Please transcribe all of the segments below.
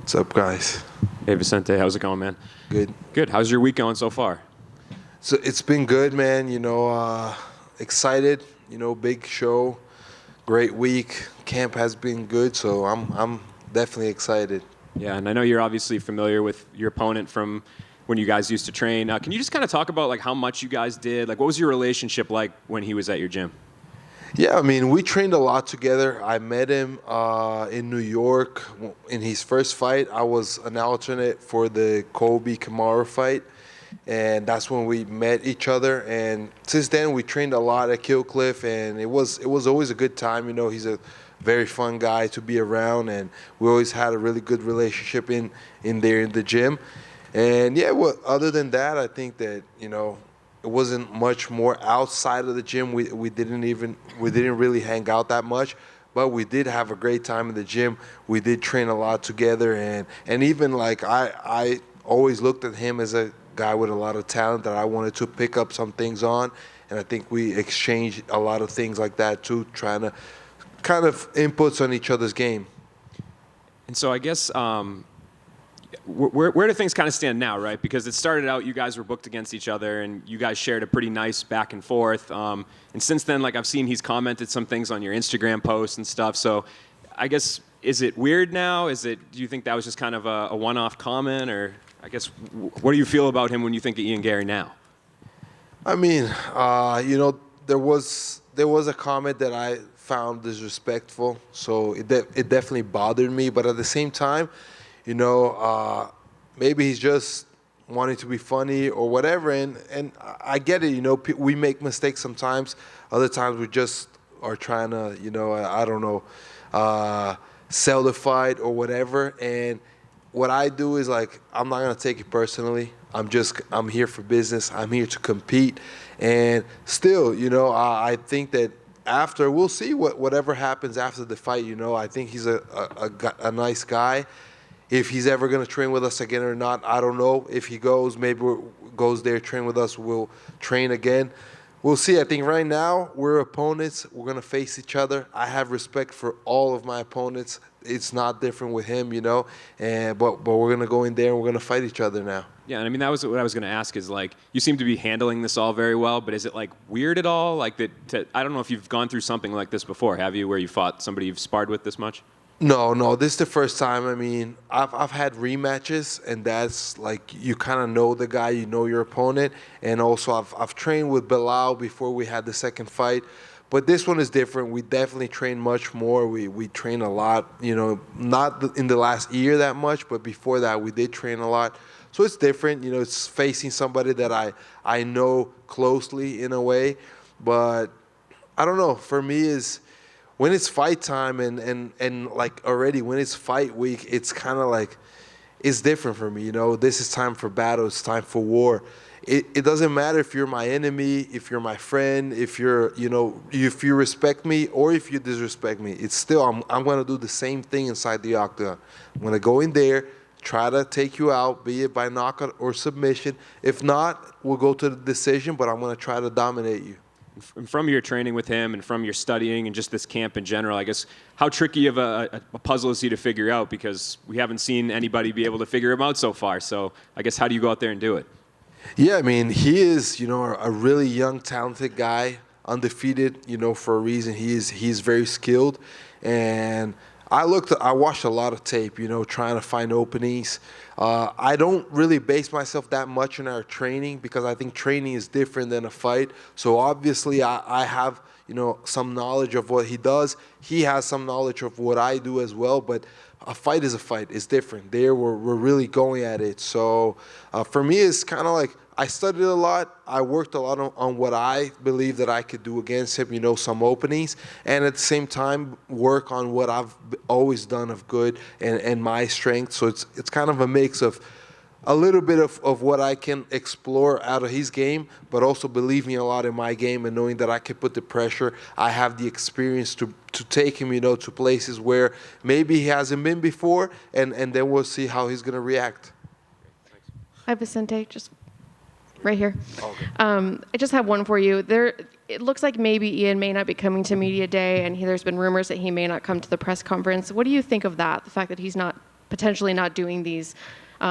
What's up, guys? Hey, Vicente, how's it going, man? Good. Good. How's your week going so far? So it's been good, man. Excited. Big show, great week. Camp has been good, so I'm definitely excited. Yeah, and I know you're obviously familiar with your opponent from when you guys used to train. Can you just kind of talk about like how much you guys did? Like, what was your relationship like when he was at your gym? Yeah, I mean, we trained a lot together. I met him in New York in his first fight. I was an alternate for the Colby Kamaru fight, and that's when we met each other. And since then, we trained a lot at Killcliff, and it was always a good time. He's a very fun guy to be around, and we always had a really good relationship in there in the gym. And yeah, well, other than that, I think that it wasn't much more outside of the gym. We didn't really hang out that much, but we did have a great time in the gym. We did train a lot together, and even like I always looked at him as a guy with a lot of talent that I wanted to pick up some things on, and I think we exchanged a lot of things like that too, trying to kind of inputs on each other's game. And so I guess where do things kind of stand now, right? Because it started out, you guys were booked against each other, and you guys shared a pretty nice back and forth. And since then, like I've seen he's commented some things on your Instagram posts and stuff. So I guess, is it weird now? Do you think that was just kind of a one-off comment? Or I guess, what do you feel about him when you think of Ian Garry now? I mean, there was a comment that I found disrespectful, so it definitely bothered me. But at the same time, maybe he's just wanting to be funny or whatever, and I get it. We make mistakes sometimes. Other times we just are trying to, I don't know, sell the fight or whatever. And what I do is like, I'm not gonna take it personally. I'm here for business. I'm here to compete, and still, I think that after we'll see whatever happens after the fight. I think he's a nice guy. If he's ever going to train with us again or not, I don't know. If he goes, goes there, train with us, we'll train again. We'll see. I think right now we're opponents. We're going to face each other. I have respect for all of my opponents. It's not different with him, but we're going to go in there and we're going to fight each other now. Yeah, and I mean, that was what I was going to ask is, like, you seem to be handling this all very well, but is it, like, weird at all? Like, I don't know if you've gone through something like this before, have you, where you fought somebody you've sparred with this much? No, this is the first time. I mean, I've had rematches, and that's like you kind of know the guy, you know your opponent, and also I've trained with Bilal before we had the second fight, but this one is different. We definitely train much more. We train a lot, not in the last year that much, but before that we did train a lot. So it's different, it's facing somebody that I know closely in a way, but I don't know. For me is, when it's fight time and like already when it's fight week, it's kind of like, it's different for me. This is time for battle. It's time for war. It doesn't matter if you're my enemy, if you're my friend, if if you respect me or if you disrespect me. It's still, I'm going to do the same thing inside the octagon. I'm going to go in there, try to take you out, be it by knockout or submission. If not, we'll go to the decision, but I'm going to try to dominate you. From your training with him and from your studying and just this camp in general, I guess, how tricky of a puzzle is he to figure out? Because we haven't seen anybody be able to figure him out so far. So I guess, how do you go out there and do it? Yeah, I mean, he is, a really young, talented guy, undefeated, for a reason. He's very skilled. And I watched a lot of tape, trying to find openings. I don't really base myself that much in our training because I think training is different than a fight. So obviously I have, some knowledge of what he does. He has some knowledge of what I do as well, but a fight is a fight. It's different. There we're really going at it. So for me, it's kind of like, I studied a lot. I worked a lot on what I believe that I could do against him, some openings, and at the same time work on what I've always done of good and my strength. So it's kind of a mix of a little bit of what I can explore out of his game, but also believing a lot in my game and knowing that I can put the pressure. I have the experience to take him, to places where maybe he hasn't been before, and then we'll see how he's going to react. Hi, Vicente. Just right here. Okay. I just have one for you. It looks like maybe Ian may not be coming to media day, and there's been rumors that he may not come to the press conference. What do you think of that? The fact that he's not potentially not doing these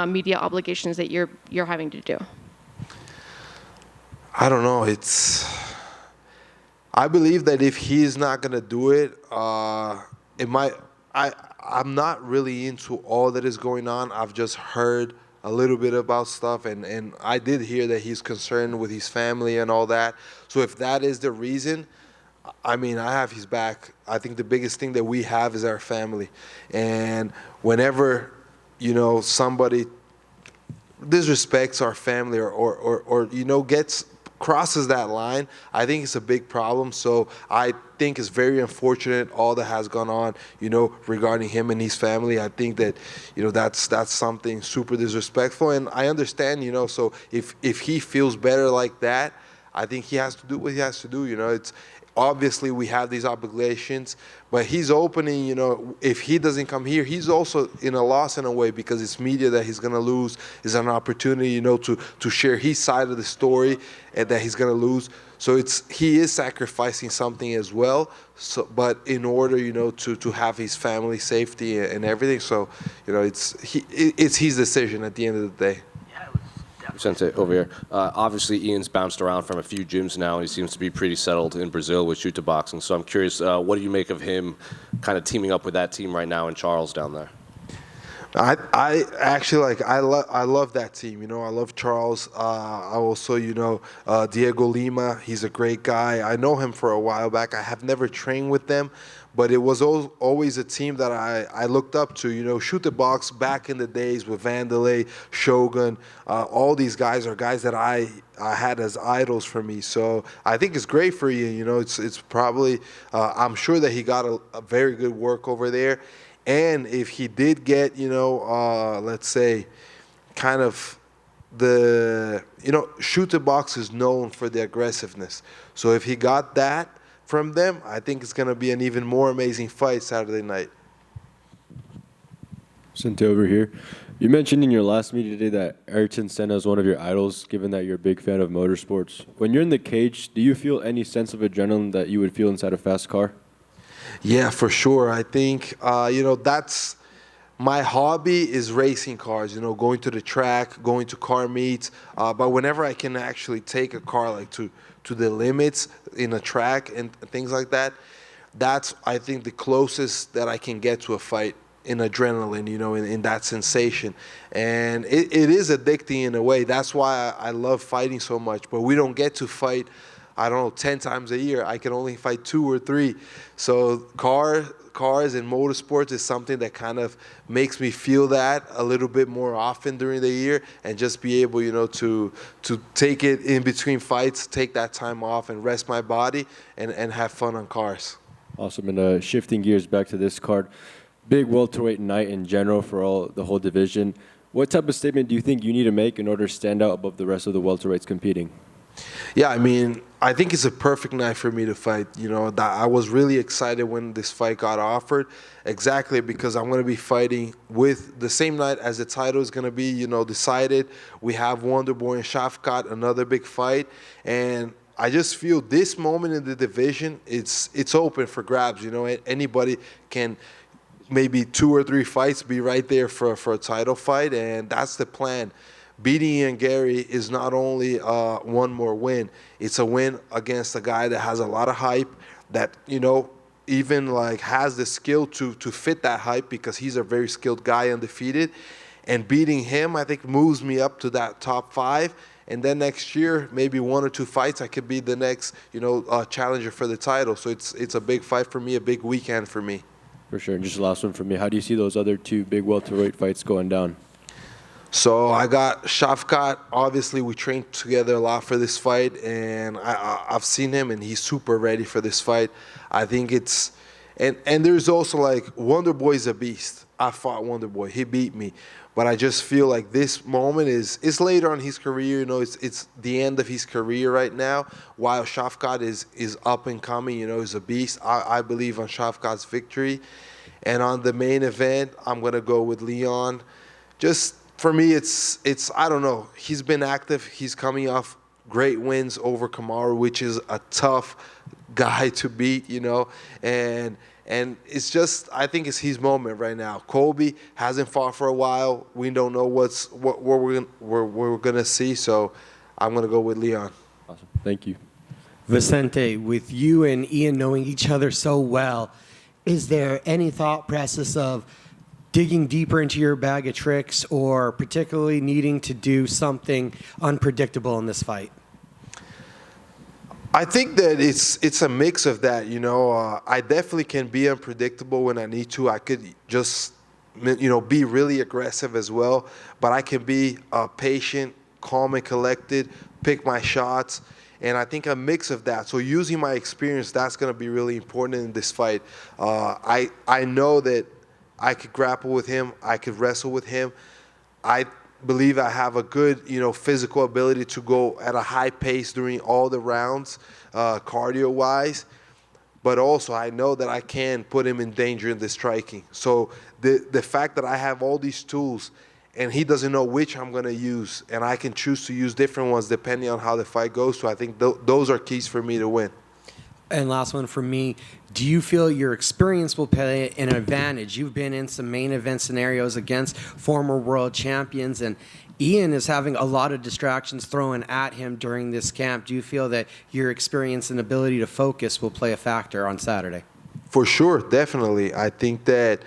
media obligations that you're having to do? I don't know. I believe that if he's not gonna do it, it might. I'm not really into all that is going on. I've just heard a little bit about stuff, and I did hear that he's concerned with his family and all that. So if that is the reason, I mean, I have his back. I think the biggest thing that we have is our family, and whenever somebody disrespects our family or gets crosses that line, I think it's a big problem. So I think it's very unfortunate all that has gone on, regarding him and his family. I think that, that's something super disrespectful, and I understand, so if he feels better like that, I think he has to do what he has to do. It's obviously we have these obligations, but he's opening, if he doesn't come here, he's also in a loss in a way, because it's media that he's going to lose, is an opportunity, to share his side of the story, and that he's going to lose. So he is sacrificing something as well. So, but in order, to have his family safety and everything. So, it's his decision at the end of the day. Vicente, over here. Obviously, Ian's bounced around from a few gyms now. He seems to be pretty settled in Brazil with shoot to boxing. So I'm curious, what do you make of him kind of teaming up with that team right now and Charles down there? I actually I love that team. I love Charles. I also Diego Lima. He's a great guy. I know him for a while back. I have never trained with them, but it was always a team that I looked up to. Shoot the box back in the days with Vanderlei, Shogun. All these guys are guys that I had as idols for me. So I think it's great for Ian. It's probably I'm sure that he got a very good work over there. And if he did get, let's say, kind of shoot the box is known for the aggressiveness. So if he got that from them, I think it's going to be an even more amazing fight Saturday night. Vicente, over here. You mentioned in your last meeting today that Ayrton Senna is one of your idols, given that you're a big fan of motorsports. When you're in the cage, do you feel any sense of adrenaline that you would feel inside a fast car? Yeah, for sure. I think, that's my hobby is racing cars, going to the track, going to car meets. But whenever I can actually take a car to the limits in a track and things like that, that's, I think, the closest that I can get to a fight in adrenaline, in that sensation. And it is addicting in a way. That's why I love fighting so much. But we don't get to fight, 10 times a year. I can only fight 2 or 3. So cars and motorsports is something that kind of makes me feel that a little bit more often during the year, and just be able, to take it in between fights, take that time off and rest my body and have fun on cars. Awesome. And shifting gears back to this card, big welterweight night in general for the whole division. What type of statement do you think you need to make in order to stand out above the rest of the welterweights competing? Yeah, I think it's a perfect night for me to fight. I was really excited when this fight got offered, exactly because I'm going to be fighting with the same night as the title is going to be, decided. We have Wonderboy and Shafkat, another big fight, and I just feel this moment in the division, it's open for grabs. Anybody can, maybe 2 or 3 fights, be right there for a title fight, and that's the plan. Beating Ian Garry is not only one more win, it's a win against a guy that has a lot of hype, that, even has the skill to fit that hype, because he's a very skilled guy, undefeated. And beating him, I think, moves me up to that top 5. And then next year, maybe 1 or 2 fights, I could be the next, challenger for the title. So it's a big fight for me, a big weekend for me. For sure. And just the last one for me. How do you see those other 2 big welterweight fights going down? So I got Shafkat. Obviously, we trained together a lot for this fight, and I've seen him, and he's super ready for this fight. I think it's and there's also Wonderboy's a beast. I fought Wonderboy. He beat me. But I just feel like this moment is later on his career. It's the end of his career right now, while Shafkat is up and coming, he's a beast. I believe on Shafkat's victory. And on the main event, I'm going to go with Leon. Just for me, it's I don't know. He's been active. He's coming off great wins over Kamaru, which is a tough guy to beat, and And it's just, I think it's his moment right now. Colby hasn't fought for a while. We don't know what we're gonna see. So I'm gonna go with Leon. Awesome. Thank you. Vicente, with you and Ian knowing each other so well, is there any thought process of digging deeper into your bag of tricks or particularly needing to do something unpredictable in this fight? I think that it's a mix of that. I definitely can be unpredictable when I need to. I could just, be really aggressive as well. But I can be patient, calm, and collected, pick my shots. And I think a mix of that. So using my experience, that's going to be really important in this fight. I know that I could grapple with him. I could wrestle with him. I believe I have a good, physical ability to go at a high pace during all the rounds, cardio-wise. But also, I know that I can put him in danger in the striking. So the fact that I have all these tools and he doesn't know which I'm going to use, and I can choose to use different ones depending on how the fight goes. So I think those are keys for me to win. And last one from me, do you feel your experience will play an advantage? You've been in some main event scenarios against former world champions, and Ian is having a lot of distractions thrown at him during this camp. Do you feel that your experience and ability to focus will play a factor on Saturday? For sure, definitely. I think that,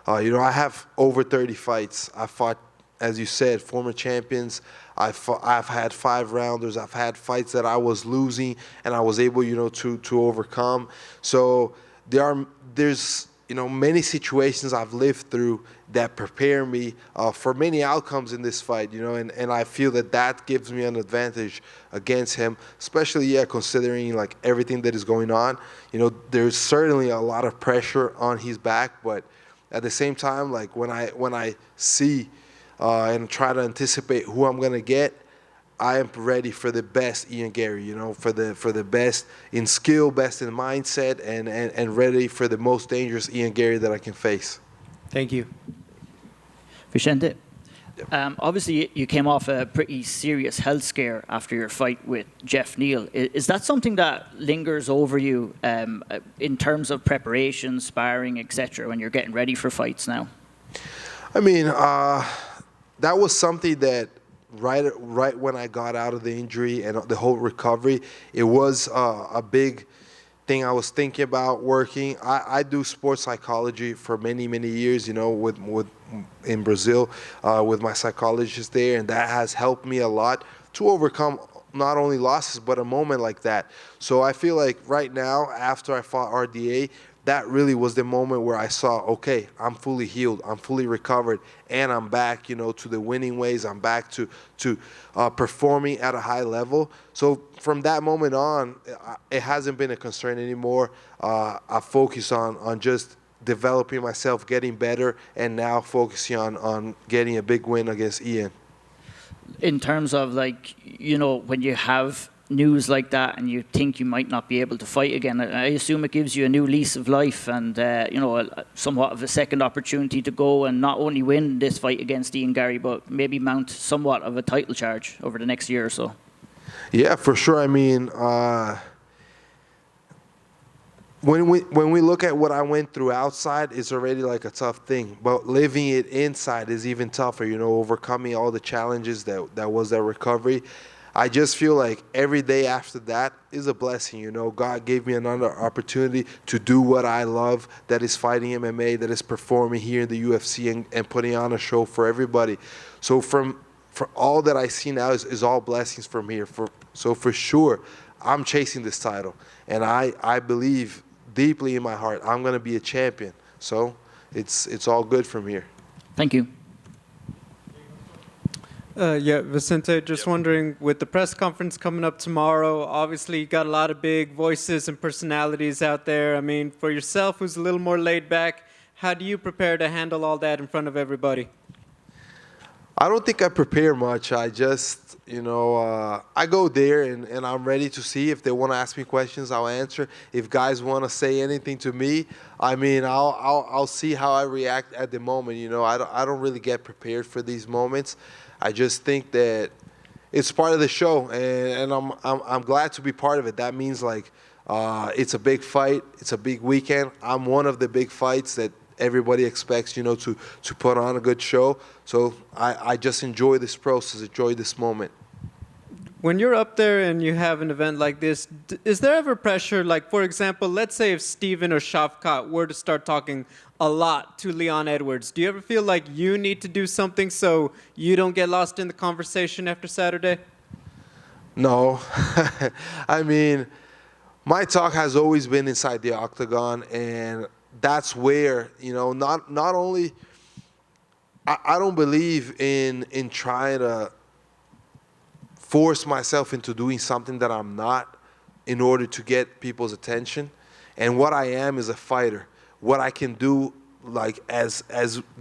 I have over 30 fights. I fought, as you said, former champions. I've had 5-rounders. I've had fights that I was losing and I was able, to overcome. So there's many situations I've lived through that prepare me for many outcomes in this fight, and I feel that gives me an advantage against him, especially, considering like everything that is going on. There's certainly a lot of pressure on his back, but at the same time, like when I see and try to anticipate who I'm gonna get, I am ready for the best Ian Garry, for the best in skill, best in mindset, and ready for the most dangerous Ian Garry that I can face. Thank you. Vicente, obviously you came off a pretty serious health scare after your fight with Jeff Neal. Is that something that lingers over you in terms of preparation, sparring, etc., when you're getting ready for fights now? I mean, that was something that right when I got out of the injury and the whole recovery, it was a big thing I was thinking about working. I do sports psychology for many years, with in Brazil with my psychologist there, and that has helped me a lot to overcome not only losses but a moment like that. So I feel like right now, after I fought RDA, that really was the moment where I saw, okay, I'm fully healed, I'm fully recovered, and I'm back, to the winning ways. I'm back to performing at a high level. So from that moment on, it hasn't been a concern anymore. I focus on just developing myself, getting better, and now focusing on getting a big win against Ian. In terms of when you have news like that and you think you might not be able to fight again, I assume it gives you a new lease of life and somewhat of a second opportunity to go and not only win this fight against Ian Garry, but maybe mount somewhat of a title charge over the next year or so. Yeah, for sure. I mean, when we look at what I went through outside, it's already like a tough thing. But living it inside is even tougher, overcoming all the challenges that was that recovery. I just feel like every day after that is a blessing. God gave me another opportunity to do what I love, that is fighting MMA, that is performing here in the UFC and putting on a show for everybody. So for all that I see now is all blessings from here. So for sure, I'm chasing this title. And I believe deeply in my heart I'm going to be a champion. So it's all good from here. Thank you. Yeah, Vicente, just wondering, with the press conference coming up tomorrow, obviously you got a lot of big voices and personalities out there. I mean, for yourself, who's a little more laid back, how do you prepare to handle all that in front of everybody? I don't think I prepare much. I just, I go there and I'm ready to see. If they want to ask me questions, I'll answer. If guys want to say anything to me, I mean, I'll see how I react at the moment. I don't really get prepared for these moments. I just think that it's part of the show, and I'm glad to be part of it. That means like It's a big fight. It's a big weekend. I'm one of the big fights that everybody expects, you know, to put on a good show. So I just enjoy this process, enjoy this moment. When you're up there and you have an event like this, is there ever pressure? Like, for example, let's say if Steven or Shavkat were to start talking a lot to Leon Edwards, do you ever feel like you need to do something so you don't get lost in the conversation after Saturday? No. I mean, my talk has always been inside the octagon, and that's where, you know, not only I don't believe in trying to force myself into doing something that I'm not in order to get people's attention. And what I am is a fighter. What I can do, like as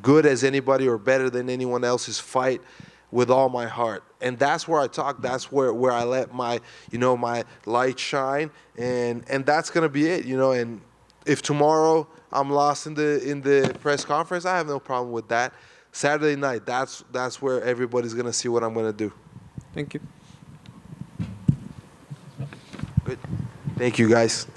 good as anybody or better than anyone else, is fight with all my heart. And that's where I talk. That's where I let my, you know, my light shine. And that's gonna be it, you know. And if tomorrow I'm lost in the press conference, I have no problem with that. Saturday night, that's where everybody's gonna see what I'm gonna do. Thank you. Good. Thank you, guys.